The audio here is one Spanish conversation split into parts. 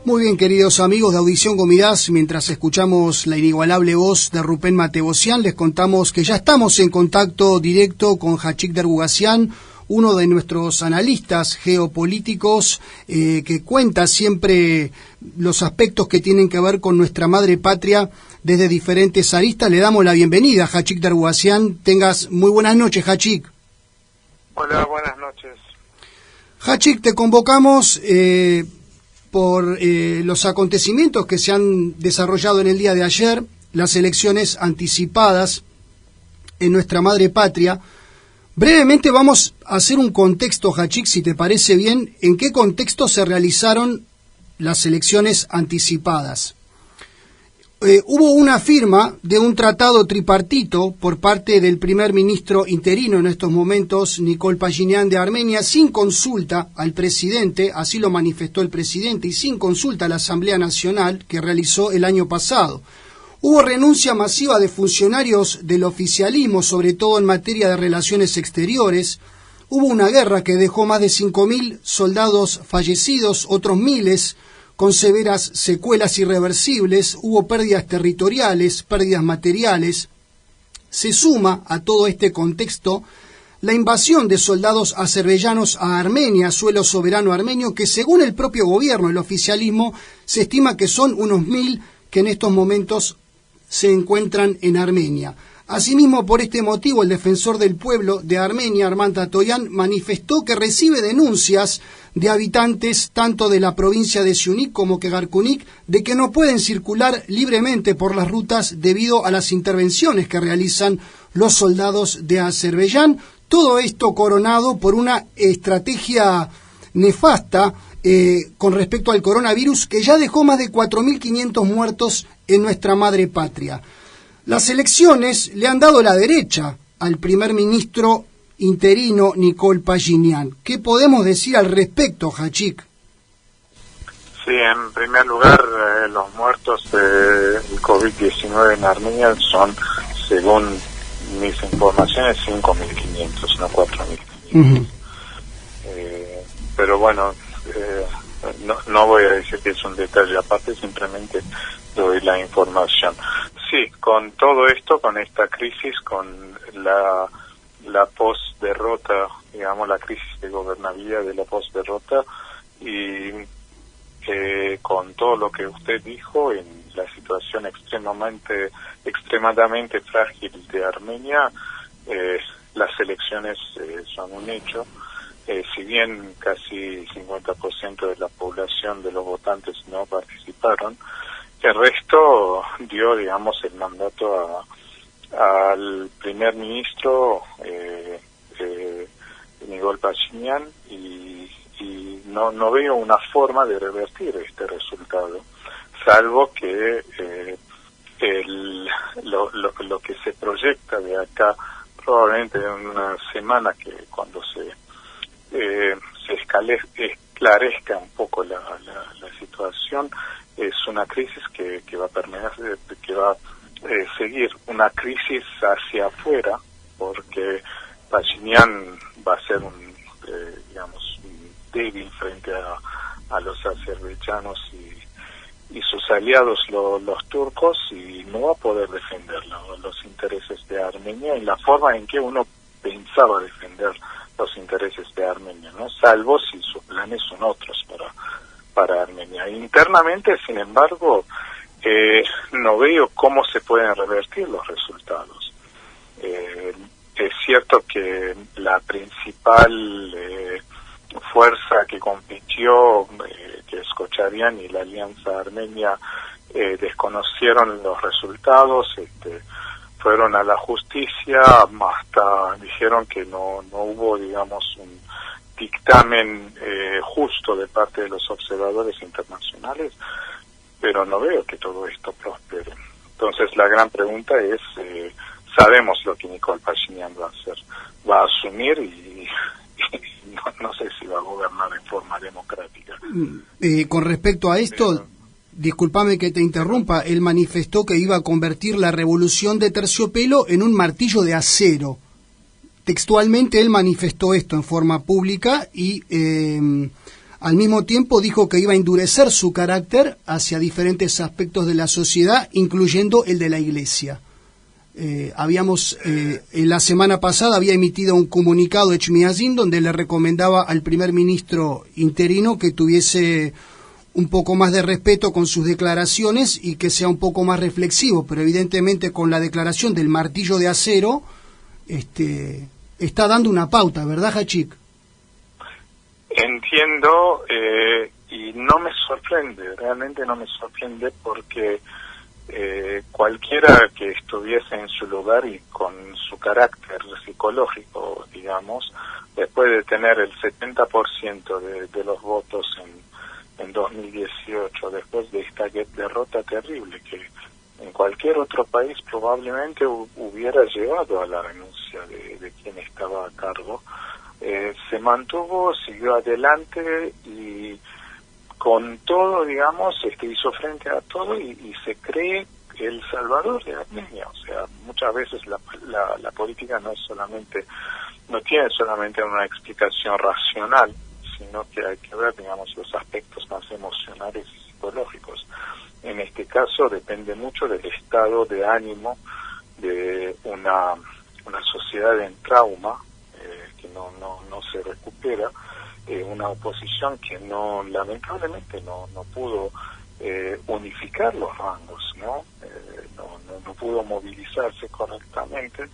Muy bien, queridos amigos de Audición Gomidas, mientras escuchamos la inigualable voz de Rubén Matevosian, les contamos que ya estamos en contacto directo con Hachik Dergugassian, uno de nuestros analistas geopolíticos que cuenta siempre los aspectos que tienen que ver con nuestra madre patria desde diferentes aristas. Le damos la bienvenida, Hachik Dergugassian. Tengas muy buenas noches, Hachik. Hola, buenas noches. Hachik, te convocamos por los acontecimientos que se han desarrollado en el día de ayer, las elecciones anticipadas en nuestra madre patria. Brevemente vamos a hacer un contexto, Hachik, si te parece bien, en qué contexto se realizaron las elecciones anticipadas. Hubo una firma de un tratado tripartito por parte del primer ministro interino en estos momentos, Nikol Pashinyan de Armenia, sin consulta al presidente, así lo manifestó el presidente, y sin consulta a la Asamblea Nacional que realizó el año pasado. Hubo renuncia masiva de funcionarios del oficialismo, sobre todo en materia de relaciones exteriores. Hubo una guerra que dejó más de 5.000 soldados fallecidos, otros miles con severas secuelas irreversibles. Hubo pérdidas territoriales, pérdidas materiales. Se suma a todo este contexto la invasión de soldados azerbaiyanos a Armenia, suelo soberano armenio, que según el propio gobierno, el oficialismo, se estima que son unos 1.000 que en estos momentos se encuentran en Armenia. Asimismo, por este motivo, el defensor del pueblo de Armenia, Arman Tatoyan, manifestó que recibe denuncias de habitantes tanto de la provincia de Syunik como Kegarkunik de que no pueden circular libremente por las rutas debido a las intervenciones que realizan los soldados de Azerbaiyán. Todo esto coronado por una estrategia nefasta con respecto al coronavirus que ya dejó más de 4.500 muertos en nuestra madre patria. Las elecciones le han dado la derecha al primer ministro interino Nikol Pashinyan. ¿Qué podemos decir al respecto, Hachik? Sí, en primer lugar, los muertos de COVID-19 en Armenia son, según mis informaciones, 5.500, no 4.500. Pero bueno, no voy a decir que es un detalle aparte, simplemente doy la información. Sí, con todo esto, con esta crisis, con la post-derrota, digamos, la crisis de gobernabilidad de la post-derrota y con todo lo que usted dijo en la situación extremadamente frágil de Armenia, las elecciones son un hecho. Si bien casi 50% de la población de los votantes no participaron, el resto dio, digamos, el mandato al primer ministro Nikol Pashinyan y no veo una forma de revertir este resultado, salvo que lo que se proyecta de acá probablemente en una semana, que cuando se esclarezca un poco la situación, es una crisis que va a permanecer, que va a seguir una crisis hacia afuera, porque Pashinyan va a ser digamos, débil frente a los azerbaiyanos y sus aliados, los turcos, y no va a poder defender los intereses de Armenia en la forma en que uno pensaba defender los intereses de Armenia, ¿no? Salvo si sus planes son otros para Armenia. Internamente, sin embargo, no veo cómo se pueden revertir los resultados. Es cierto que la principal fuerza que compitió, que es Kocharian y la Alianza Armenia, desconocieron los resultados, fueron a la justicia, hasta dijeron que no hubo, digamos, un dictamen justo de parte de los observadores internacionales, pero no veo que todo esto prospere. Entonces la gran pregunta es, sabemos lo que Nikol Pashinyan va a hacer, va a asumir y no sé si va a gobernar en forma democrática. Con respecto a esto, discúlpame que te interrumpa, él manifestó que iba a convertir la revolución de Terciopelo en un martillo de acero. Textualmente él manifestó esto en forma pública y Al mismo tiempo dijo que iba a endurecer su carácter hacia diferentes aspectos de la sociedad, incluyendo el de la Iglesia. En la semana pasada había emitido un comunicado Echmiadzin donde le recomendaba al primer ministro interino que tuviese un poco más de respeto con sus declaraciones y que sea un poco más reflexivo, pero evidentemente con la declaración del martillo de acero está dando una pauta, ¿verdad, Hachik? Entiendo, y no me sorprende, realmente no me sorprende porque cualquiera que estuviese en su lugar y con su carácter psicológico, digamos, después de tener el 70% de los votos en 2018, después de esta derrota terrible que en cualquier otro país probablemente hubiera llevado a la renuncia de quien estaba a cargo, se mantuvo, siguió adelante y con todo, digamos, hizo frente a todo y se cree el salvador de Armenia. O sea, muchas veces la política no tiene solamente una explicación racional, sino que hay que ver, digamos, los aspectos más emocionales y psicológicos. En este caso depende mucho del estado de ánimo de una sociedad en trauma, que no se recupera, una oposición que lamentablemente no pudo unificar los rangos, no pudo movilizarse correctamente,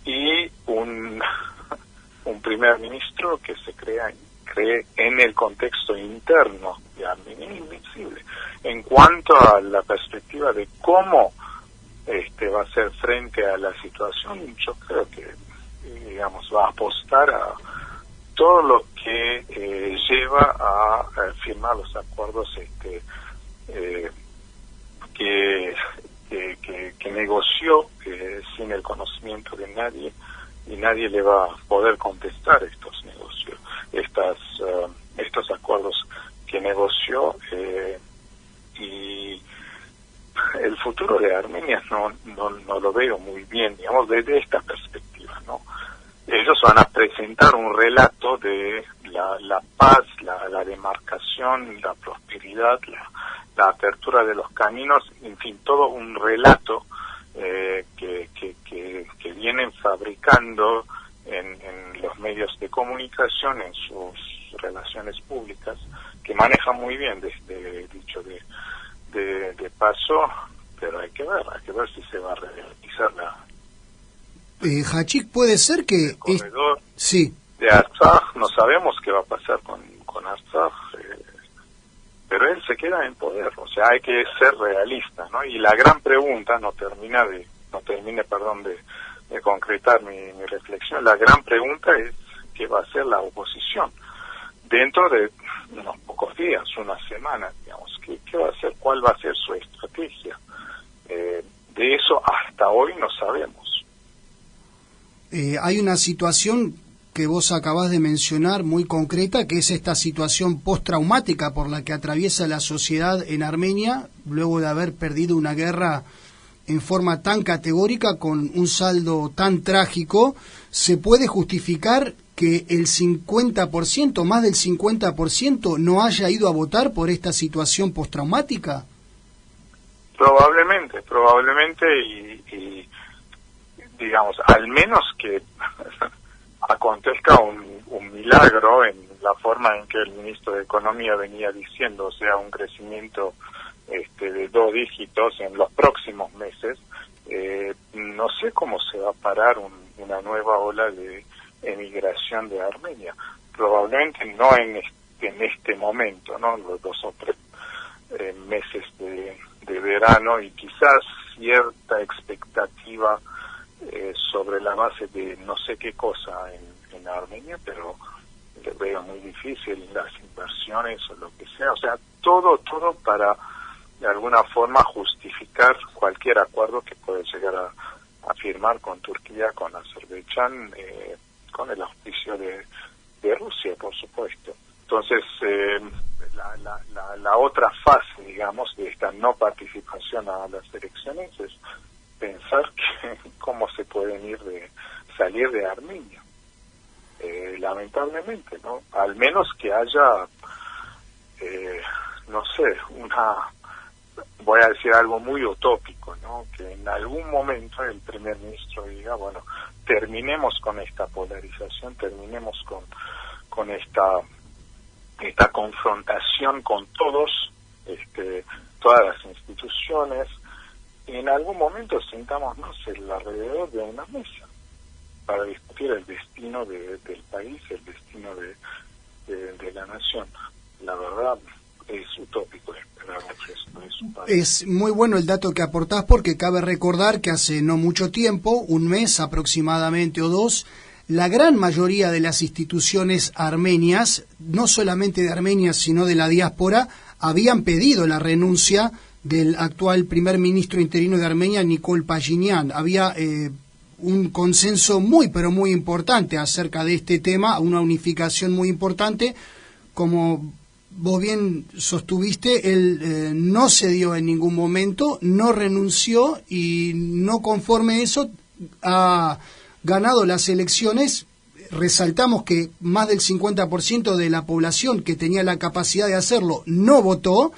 y un primer ministro que se cree en el contexto interno de Armenia invencible. En cuanto a la perspectiva de cómo va a hacer frente a la situación, yo creo que digamos va a apostar a todo lo que lleva a firmar los acuerdos que negoció sin el conocimiento de nadie, y nadie le va a poder contestar estos negocios, estos acuerdos que negoció, y el futuro de Armenia no lo veo muy bien, digamos, desde esta perspectiva, ¿no? Ellos van a presentar un relato de la paz, la demarcación, la prosperidad, la apertura de los caminos, en fin, todo un relato que vienen fabricando en los medios de comunicación, en sus relaciones públicas, que manejan muy bien, dicho de paso, pero hay que ver si se va a realizar Hachik, puede ser que el corredor sí. de Artsaj. No sabemos qué va a pasar con Artsaj, pero él se queda en poder. O sea, hay que ser realista, ¿no? Y la gran pregunta, no termine de concretar mi reflexión. La gran pregunta es qué va a hacer la oposición dentro de unos pocos días, unas semanas, digamos. ¿Qué va a hacer? ¿Cuál va a ser su estrategia? De eso hasta hoy no sabemos. Hay una situación que vos acabás de mencionar muy concreta, que es esta situación postraumática por la que atraviesa la sociedad en Armenia, luego de haber perdido una guerra en forma tan categórica, con un saldo tan trágico. ¿Se puede justificar que el 50%, más del 50%, no haya ido a votar por esta situación postraumática? Probablemente, y digamos, al menos que acontezca un milagro en la forma en que el ministro de Economía venía diciendo, o sea, un crecimiento de 2 dígitos en los próximos meses, no sé cómo se va a parar una nueva ola de emigración de Armenia. Probablemente no en este momento, ¿no? Los 2 o 3 meses de verano, y quizás cierta expectativa sobre la base de no sé qué cosa en Armenia, pero veo muy difícil las inversiones o lo que sea, o sea, todo para de alguna forma justificar cualquier acuerdo que puede llegar a firmar con Turquía, con Azerbaiyán, con el auspicio de Rusia, por supuesto. Entonces, la otra fase, digamos, de esta no participación a las elecciones es pensar cómo se pueden salir de Armenia, lamentablemente, ¿no? Al menos que haya no sé, voy a decir algo muy utópico, ¿no? Que en algún momento el primer ministro diga, bueno, terminemos con esta polarización, terminemos con esta confrontación con todas las instituciones, y en algún momento sentámonos alrededor de una mesa para discutir el destino del país, el destino de la nación. La verdad es utópico esperar esto de su país. Es muy bueno el dato que aportás, porque cabe recordar que hace no mucho tiempo, un mes aproximadamente o dos, la gran mayoría de las instituciones armenias, no solamente de Armenia sino de la diáspora, habían pedido la renuncia del actual primer ministro interino de Armenia, Nikol Pashinyan. Había un consenso muy, pero muy importante acerca de este tema, una unificación muy importante. Como vos bien sostuviste, él no cedió en ningún momento, no renunció, y no conforme a eso ha ganado las elecciones. Resaltamos que más del 50% de la población que tenía la capacidad de hacerlo no votó,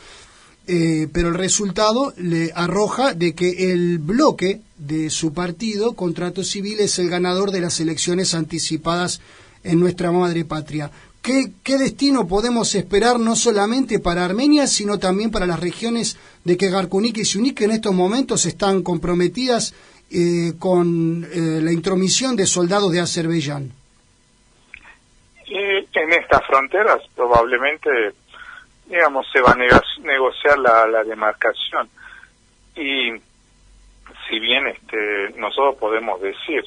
pero el resultado le arroja de que el bloque de su partido, Contrato Civil, es el ganador de las elecciones anticipadas en nuestra madre patria. ¿Qué destino podemos esperar no solamente para Armenia, sino también para las regiones de Kegarkunik y Siunik, que en estos momentos están comprometidas con la intromisión de soldados de Azerbaiyán? En estas fronteras probablemente, digamos, se va a negociar la demarcación, y si bien nosotros podemos decir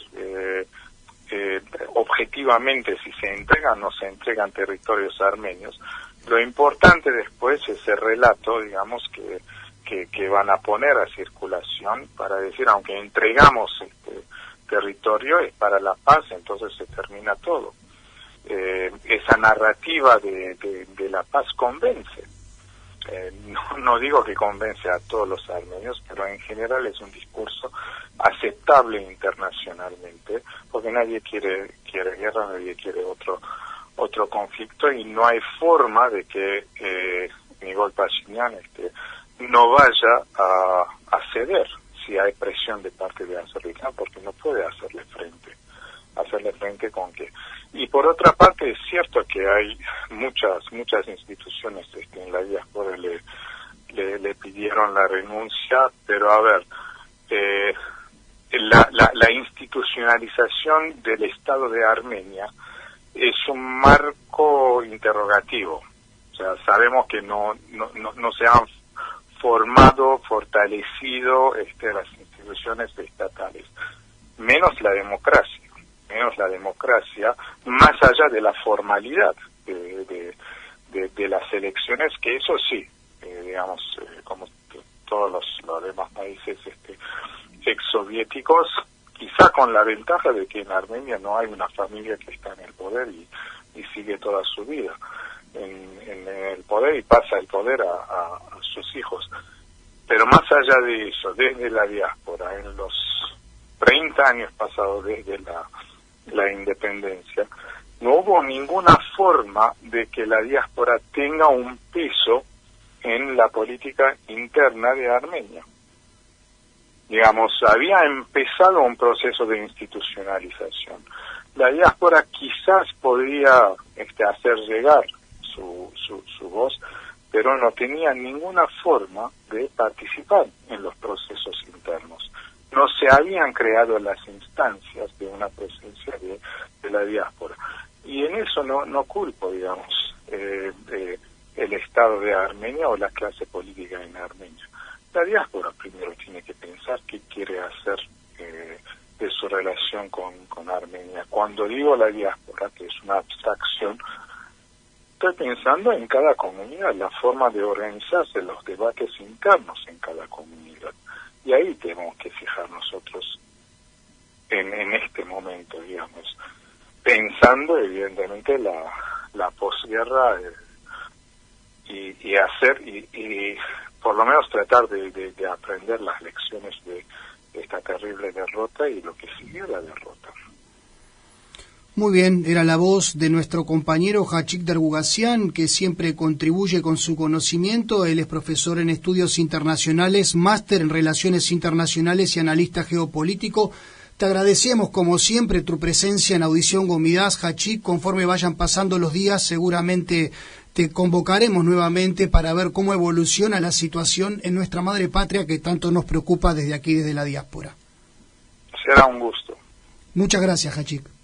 objetivamente si se entregan o no se entregan territorios armenios, lo importante después es el relato, digamos, que van a poner a circulación para decir, aunque entregamos territorio, es para la paz, entonces se termina todo. Esa narrativa de la paz convence. No digo que convence a todos los armenios, pero en general es un discurso aceptable internacionalmente, porque nadie quiere guerra, nadie quiere otro conflicto, y no hay forma de que Nikol Pashinyan no vaya a ceder si hay presión de parte de Azerbaiyán, porque no puede hacerle frente con que. Y por otra parte es cierto que hay muchas instituciones en la diáspora le pidieron la renuncia, pero a ver, la institucionalización del Estado de Armenia es un marco interrogativo. O sea, sabemos que no se han fortalecido las instituciones estatales, menos la democracia, más allá de la formalidad de las elecciones, que eso sí, digamos, como todos los demás países exsoviéticos, quizá con la ventaja de que en Armenia no hay una familia que está en el poder y sigue toda su vida en el poder y pasa el poder a sus hijos. Pero más allá de eso, desde la diáspora, en los 30 años pasados desde la independencia, no hubo ninguna forma de que la diáspora tenga un peso en la política interna de Armenia. Digamos, había empezado un proceso de institucionalización. La diáspora quizás podría hacer llegar su voz, pero no tenía ninguna forma de participar en los procesos internos. No se habían creado las instancias de una presencia de la diáspora. Y en eso no culpo, digamos, el Estado de Armenia o la clase política en Armenia. La diáspora primero tiene que pensar qué quiere hacer de su relación con Armenia. Cuando digo la diáspora, que es una abstracción, estoy pensando en cada comunidad, la forma de organizarse, los debates internos en cada comunidad. Y ahí tenemos que fijar nosotros en este momento, digamos, pensando evidentemente la posguerra y hacer y por lo menos tratar de aprender las lecciones de esta terrible derrota y lo que siguió la derrota. Muy bien, era la voz de nuestro compañero Hachik Dergugasyan, que siempre contribuye con su conocimiento. Él es profesor en estudios internacionales, máster en relaciones internacionales y analista geopolítico. Te agradecemos, como siempre, tu presencia en Audición Gomidas, Hachik. Conforme vayan pasando los días, seguramente te convocaremos nuevamente para ver cómo evoluciona la situación en nuestra madre patria que tanto nos preocupa desde aquí, desde la diáspora. Será un gusto. Muchas gracias, Hachik.